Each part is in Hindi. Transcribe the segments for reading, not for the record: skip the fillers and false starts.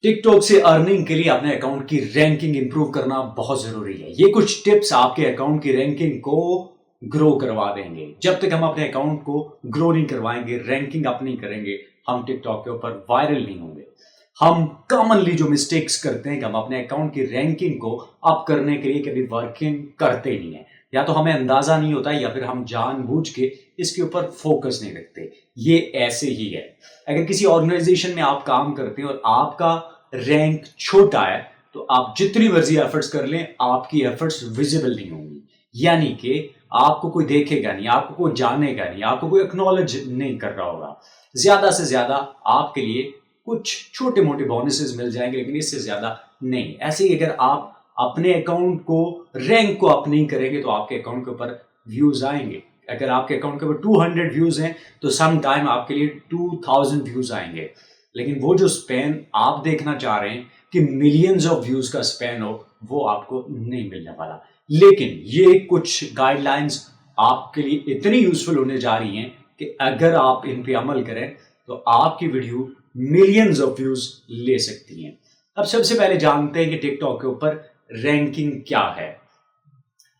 टिकटॉक से अर्निंग के लिए अपने अकाउंट की रैंकिंग इंप्रूव करना बहुत जरूरी है। ये कुछ टिप्स आपके अकाउंट की रैंकिंग को ग्रो करवा देंगे। जब तक हम अपने अकाउंट को ग्रो नहीं करवाएंगे, रैंकिंग अप नहीं करेंगे, हम टिकटॉक के ऊपर वायरल नहीं होंगे। हम कॉमनली जो मिस्टेक्स करते हैं कि हम अपने अकाउंट की रैंकिंग को अप करने के लिए कभी वर्किंग करते नहीं है, या तो हमें अंदाजा नहीं होता या फिर हम जानबूझ के इसके ऊपर फोकस नहीं रखते। ये ऐसे ही है। अगर किसी ऑर्गेनाइजेशन में आप काम करते हैं और आपका रैंक छोटा है, तो आप जितनी मर्जी एफर्ट्स कर लें, आपकी एफर्ट्स विजिबल नहीं होंगी। यानी कि आपको कोई देखेगा नहीं, आपको कोई जानेगा नहीं, आपको कोई एक्नॉलेज नहीं कर रहा होगा। ज्यादा से ज्यादा आपके लिए कुछ छोटे मोटे बोनसेस मिल जाएंगे, लेकिन इससे ज्यादा नहीं। ऐसे ही अगर आप अपने अकाउंट को रैंक को अप नहीं करेंगे, तो आपके अकाउंट के ऊपर व्यूज आएंगे। अगर आपके अकाउंट के ऊपर 200 व्यूज हैं, तो सम टाइम आपके लिए 2000 व्यूज आएंगे। लेकिन वो जो स्पैन आप देखना चाह रहे हैं कि मिलियंस ऑफ व्यूज का स्पैन हो, वो आपको नहीं मिलने वाला। लेकिन ये कुछ गाइडलाइंस आपके लिए इतनी यूजफुल होने जा रही हैं कि अगर आप इन पे अमल करें, तो आपकी वीडियो मिलियंस ऑफ व्यूज ले सकती हैं। अब सबसे पहले जानते हैं कि टिकटॉक के ऊपर रैंकिंग क्या है।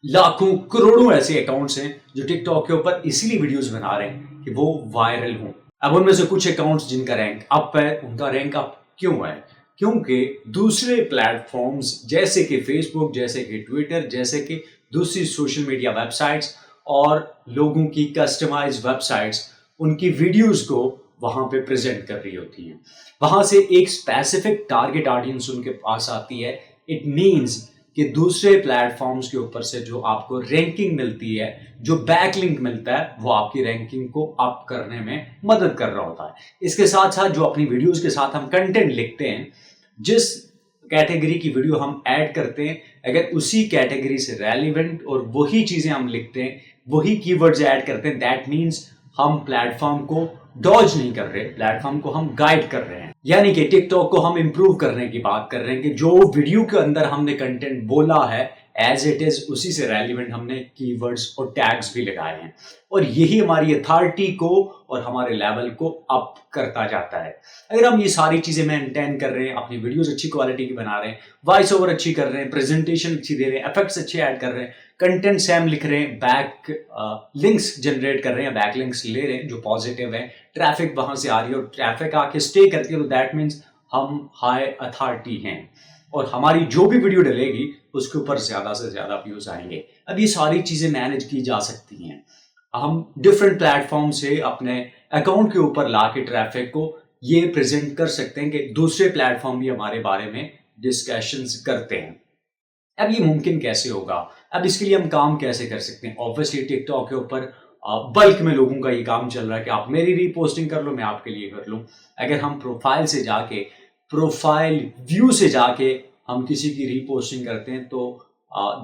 लाखों करोड़ों ऐसे अकाउंट्स हैं जो टिकटॉक के ऊपर इसीलिए वीडियोस बना रहे हैं कि वो वायरल हों। अब उनमें से कुछ अकाउंट्स जिनका रैंक अप है, उनका रैंक अप क्यों है? क्योंकि दूसरे प्लेटफॉर्म्स जैसे कि फेसबुक, जैसे कि ट्विटर, जैसे कि दूसरी सोशल मीडिया वेबसाइट्स और लोगों की कस्टमाइज वेबसाइट्स उनकी वीडियोस को वहां पे प्रेजेंट कर रही होती हैं। वहां से एक स्पेसिफिक टारगेट ऑडियंस उनके पास आती है। इट मीन्स कि दूसरे प्लेटफॉर्म्स के ऊपर से जो आपको रैंकिंग मिलती है, जो बैकलिंक मिलता है, वो आपकी रैंकिंग को अप करने में मदद कर रहा होता है। इसके साथ साथ जो अपनी वीडियोस के साथ हम कंटेंट लिखते हैं, जिस कैटेगरी की वीडियो हम ऐड करते हैं, अगर उसी कैटेगरी से रेलिवेंट और वही चीजें हम लिखते हैं, वही कीवर्ड्स ऐड करते हैं, दैट मीन्स हम प्लेटफॉर्म को डॉज नहीं कर रहे, प्लेटफॉर्म को हम गाइड कर रहे हैं। यानी कि टिकटॉक को हम इंप्रूव करने की बात कर रहे हैं कि जो वीडियो के अंदर हमने कंटेंट बोला है, एज इट इज उसी से रेलिवेंट हमने कीवर्ड्स और टैग्स भी लगाए हैं, और यही हमारी अथॉरिटी को और हमारे लेवल को अप करता जाता है। अगर हम ये सारी चीजें मेंटेन कर रहे हैं, अपनी वीडियोस अच्छी क्वालिटी की बना रहे हैं, वॉइस ओवर अच्छी कर रहे हैं, प्रेजेंटेशन अच्छी दे रहे हैं, इफेक्ट्स अच्छे ऐड कर रहे हैं, कंटेंट सेम लिख रहे हैं, बैक लिंक्स जनरेट कर रहे हैं, बैक लिंक्स ले रहे हैं जो पॉजिटिव है, ट्रैफिक वहां से आ रही है और ट्रैफिक आके स्टे करती है, तो दैट मीन्स हम हाई अथॉरिटी हैं और हमारी जो भी वीडियो डलेगी उसके ऊपर ज्यादा से ज्यादा व्यूज आएंगे। अब ये सारी चीजें मैनेज की जा सकती हैं। हम डिफरेंट प्लेटफॉर्म से अपने अकाउंट के ऊपर लाके ट्रैफिक को ये प्रेजेंट कर सकते हैं कि दूसरे प्लेटफॉर्म भी हमारे बारे में डिस्कशंस करते हैं। अब ये मुमकिन कैसे होगा? अब इसके लिए हम काम कैसे कर सकते हैं? ऑब्वियसली टिकटॉक के ऊपर बल्क में लोगों का ये काम चल रहा है कि आप मेरी रीपोस्टिंग कर लो, मैं आपके लिए कर लूं। अगर हम प्रोफाइल से जाके, प्रोफाइल व्यू से जाके हम किसी की रीपोस्टिंग करते हैं, तो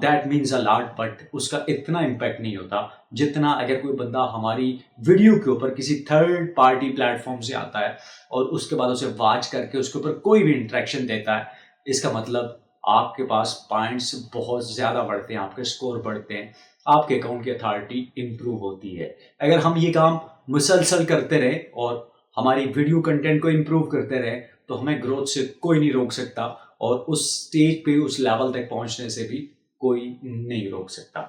that means a lot, but उसका इतना इम्पैक्ट नहीं होता जितना अगर कोई बंदा हमारी वीडियो के ऊपर किसी थर्ड पार्टी प्लेटफॉर्म से आता है और उसके बाद उसे वॉच करके उसके ऊपर कोई भी इंटरेक्शन देता है। इसका मतलब आपके पास पॉइंट्स बहुत ज्यादा बढ़ते हैं, आपके स्कोर बढ़ते हैं, आपके अकाउंट की अथॉरिटी इंप्रूव होती है। अगर हम ये काम मुसलसल करते रहे और हमारी वीडियो कंटेंट को इंप्रूव करते रहे, तो हमें ग्रोथ से कोई नहीं रोक सकता और उस स्टेज पे, उस लेवल तक पहुंचने से भी कोई नहीं रोक सकता।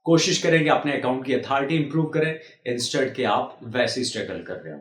कोशिश करें कि अपने अकाउंट की अथॉरिटी इंप्रूव करें, इंस्टेड के आप वैसे स्ट्रगल कर रहे हो।